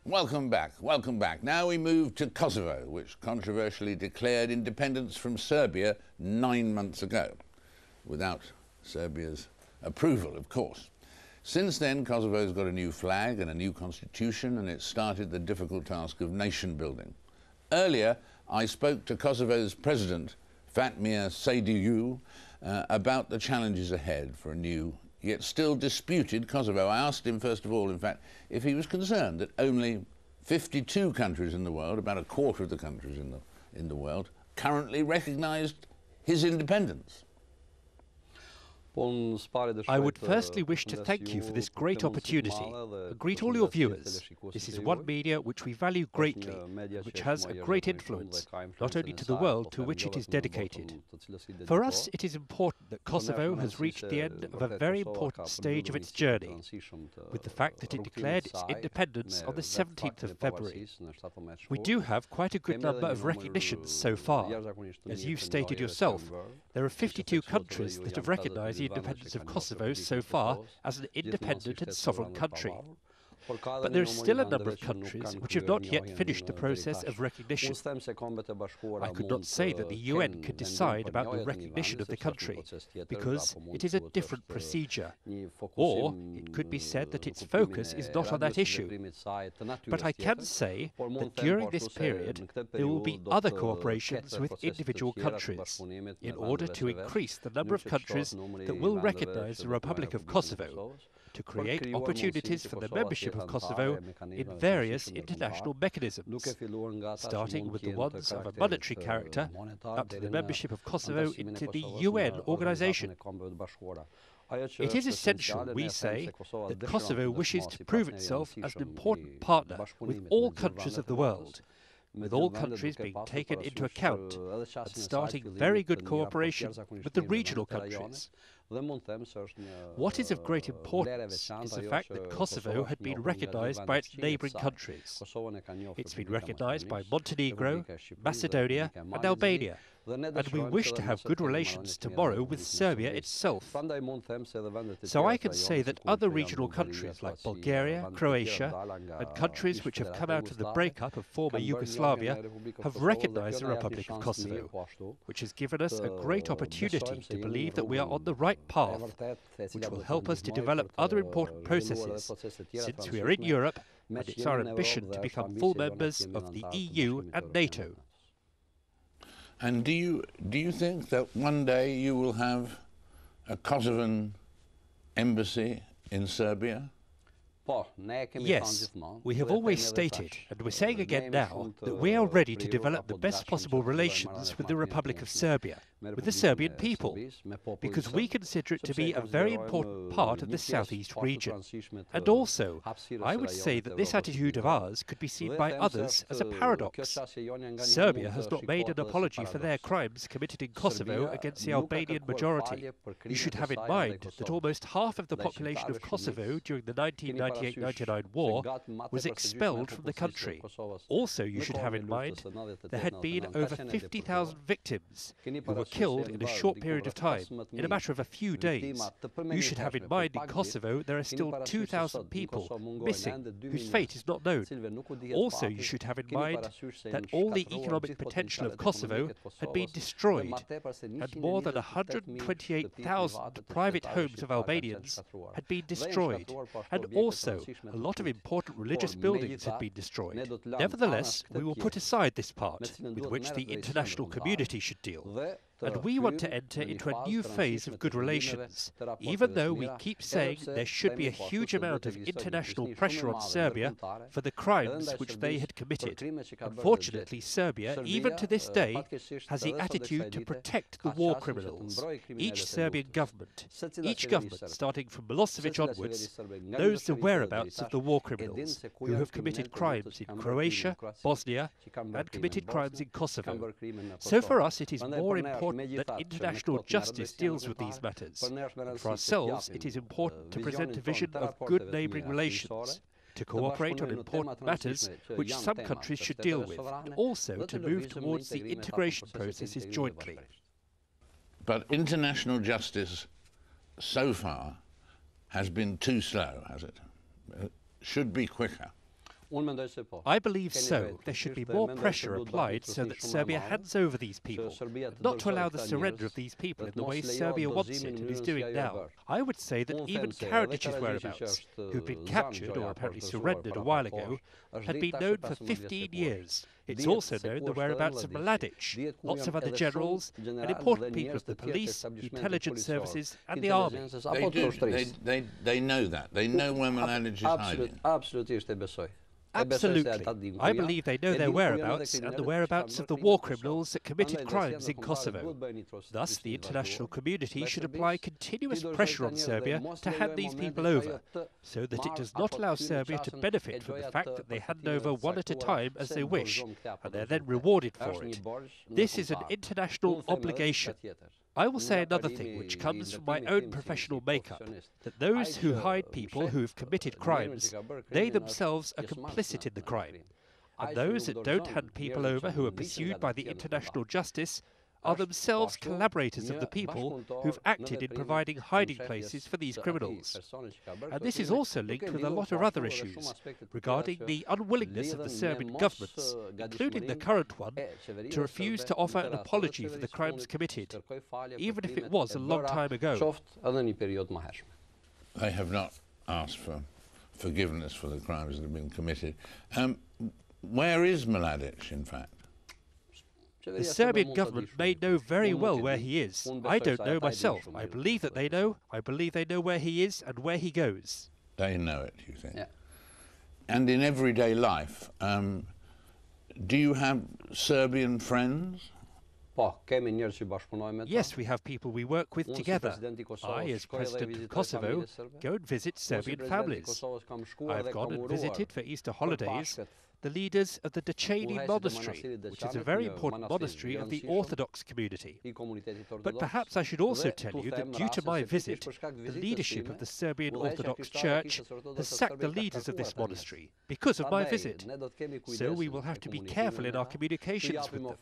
Welcome back, welcome back. Now we move to Kosovo, which controversially declared independence from Serbia 9 months ago, without Serbia's approval, of course. Since then, Kosovo's got a new flag and a new constitution, and it's started the difficult task of nation building. Earlier, I spoke to Kosovo's president, Fatmir Sejdiu, about the challenges ahead for a new, yet still disputed Kosovo. I asked him, first of all, in fact, if he was concerned that only 52 countries in the world, about a quarter of the countries in the world, currently recognised his independence. I would firstly wish to thank you for this great opportunity and greet all your viewers. This is one media which we value greatly, which has a great influence, not only to the world to which it is dedicated. For us, it is important that Kosovo has reached the end of a very important stage of its journey, with the fact that it declared its independence on the 17th of February. We do have quite a good number of recognitions so far. As you stated yourself, there are 52 countries that have recognised the independence of Kosovo so far as an independent and sovereign country. But there are still a number of countries which have not yet finished the process of recognition. I could not say that the UN could decide about the recognition of the country, because it is a different procedure. Or it could be said that its focus is not on that issue. But I can say that during this period there will be other cooperations with individual countries, in order to increase the number of countries that will recognise the Republic of Kosovo, to create opportunities for the membership of Kosovo in various international mechanisms, starting with the ones of a monetary character up to the membership of Kosovo into the UN organisation. It is essential, we say, that Kosovo wishes to prove itself as an important partner with all countries of the world, with all countries being taken into account, and starting very good cooperation with the regional countries. What is of great importance is the fact that Kosovo had been recognised by its neighbouring countries. It's been recognised by Montenegro, Macedonia and Albania, and we wish to have good relations tomorrow with Serbia itself. So I can say that other regional countries like Bulgaria, Croatia, and countries which have come out of the breakup of former Yugoslavia have recognised the Republic of Kosovo, which has given us a great opportunity to believe that we are on the right path, which will help us to develop other important processes, since we are in Europe and it's our ambition to become full members of the EU and NATO. And do you think that one day you will have a Kosovan embassy in Serbia? Yes, we have always stated, and we're saying again now, that we are ready to develop the best possible relations with the Republic of Serbia, with the Serbian people, because we consider it to be a very important part of the southeast region. And also, I would say that this attitude of ours could be seen by others as a paradox. Serbia has not made an apology for their crimes committed in Kosovo against the Albanian majority. You should have in mind that almost half of the population of Kosovo during the 1998-99 war was expelled from the country. Also, you should have in mind there had been over 50,000 victims who were killed in a short period of time, in a matter of a few days. You should have in mind in Kosovo there are still 2,000 people missing whose fate is not known. Also, you should have in mind that all the economic potential of Kosovo had been destroyed, and more than 128,000 private homes of Albanians had been destroyed, and also a lot of important religious buildings had been destroyed. Nevertheless, we will put aside this part, with which the international community should deal. And we want to enter into a new phase of good relations, even though we keep saying there should be a huge amount of international pressure on Serbia for the crimes which they had committed. Unfortunately, Serbia, even to this day, has the attitude to protect the war criminals. Each Serbian government, starting from Milosevic onwards, knows the whereabouts of the war criminals who have committed crimes in Croatia, Bosnia, and committed crimes in Kosovo. So for us, it is more important that international justice deals with these matters. And for ourselves, it is important to present a vision of good neighbouring relations, to cooperate on important matters which some countries should deal with, and also to move towards the integration processes jointly. But international justice so far has been too slow, has it? Should be quicker. I believe so. There should be more pressure applied so that Serbia hands over these people, not to allow the surrender of these people in the way Serbia wants it and is doing now. I would say that even Karadic's whereabouts, who'd been captured or apparently surrendered a while ago, had been known for 15 years. It's also known the whereabouts of Mladic, lots of other generals, and important people of the police, intelligence services, and the army. They know that. They know where Mladic is hiding. Absolutely. I believe they know their whereabouts and the whereabouts of the war criminals that committed crimes in Kosovo. Thus, the international community should apply continuous pressure on Serbia to hand these people over, so that it does not allow Serbia to benefit from the fact that they hand over one at a time as they wish, and they're then rewarded for it. This is an international obligation. I will say another thing which comes from my own professional makeup, that those who hide people who have committed crimes, they themselves are complicit in the crime. And those that don't hand people over who are pursued by the international justice are themselves collaborators of the people who've acted in providing hiding places for these criminals. And this is also linked with a lot of other issues regarding the unwillingness of the Serbian governments, including the current one, to refuse to offer an apology for the crimes committed, even if it was a long time ago. They have not asked for forgiveness for the crimes that have been committed. Where is Mladic, in fact? The Serbian government may know very well where he is. I don't know myself. I believe that they know. I believe they know where he is and where he goes. They know it, you think? Yeah. And in everyday life, do you have Serbian friends? Yes, we have people we work with together. I, as President of Kosovo, go and visit Serbian families. I've gone and visited for Easter holidays the leaders of the Decani monastery, which is a very important monastery of the Orthodox community. But perhaps I should also tell you that due to my visit, the leadership of the Serbian Orthodox Church has sacked the leaders of this monastery because of my visit. So we will have to be careful in our communications with them.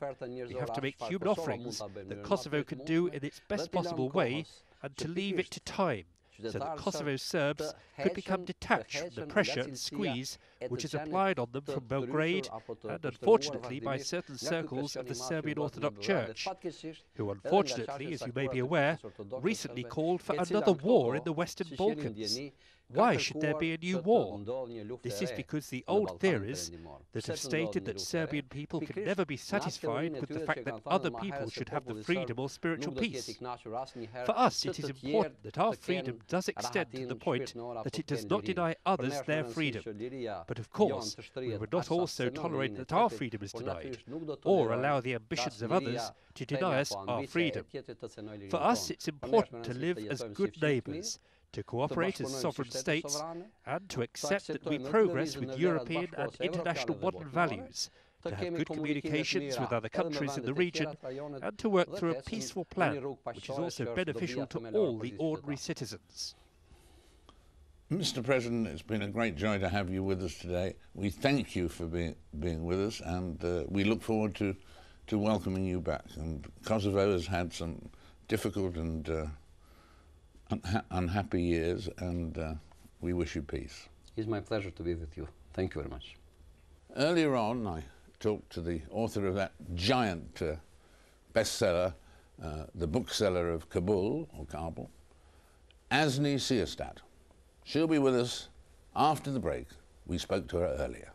We have to make human offerings that Kosovo can do in its best possible way and to leave it to time, so that Kosovo Serbs could become detached from the pressure and squeeze which is applied on them from Belgrade and, unfortunately, by certain circles of the Serbian Orthodox Church, who, unfortunately, as you may be aware, recently called for another war in the Western Balkans. Why should there be a new war? This is because the old theories that have stated that Serbian people can never be satisfied with the fact that other people should have the freedom or spiritual peace. For us, it is important that our freedom does extend to the point that it does not deny others their freedom. But of course, we would not also tolerate that our freedom is denied, or allow the ambitions of others to deny us our freedom. For us, it's important to live as good neighbours, to cooperate as sovereign states, and to accept that we progress with European and international modern values, to have good communications with other countries in the region, and to work through a peaceful plan, which is also beneficial to all the ordinary citizens. Mr. President, it's been a great joy to have you with us today. We thank you for being with us, and we look forward to welcoming you back. And Kosovo has had some difficult and unhappy years, and we wish you peace. It's my pleasure to be with you. Thank you very much. Earlier on, I talked to the author of that giant bestseller, the bookseller of Kabul, Asni Siastat. She'll be with us after the break. We spoke to her earlier.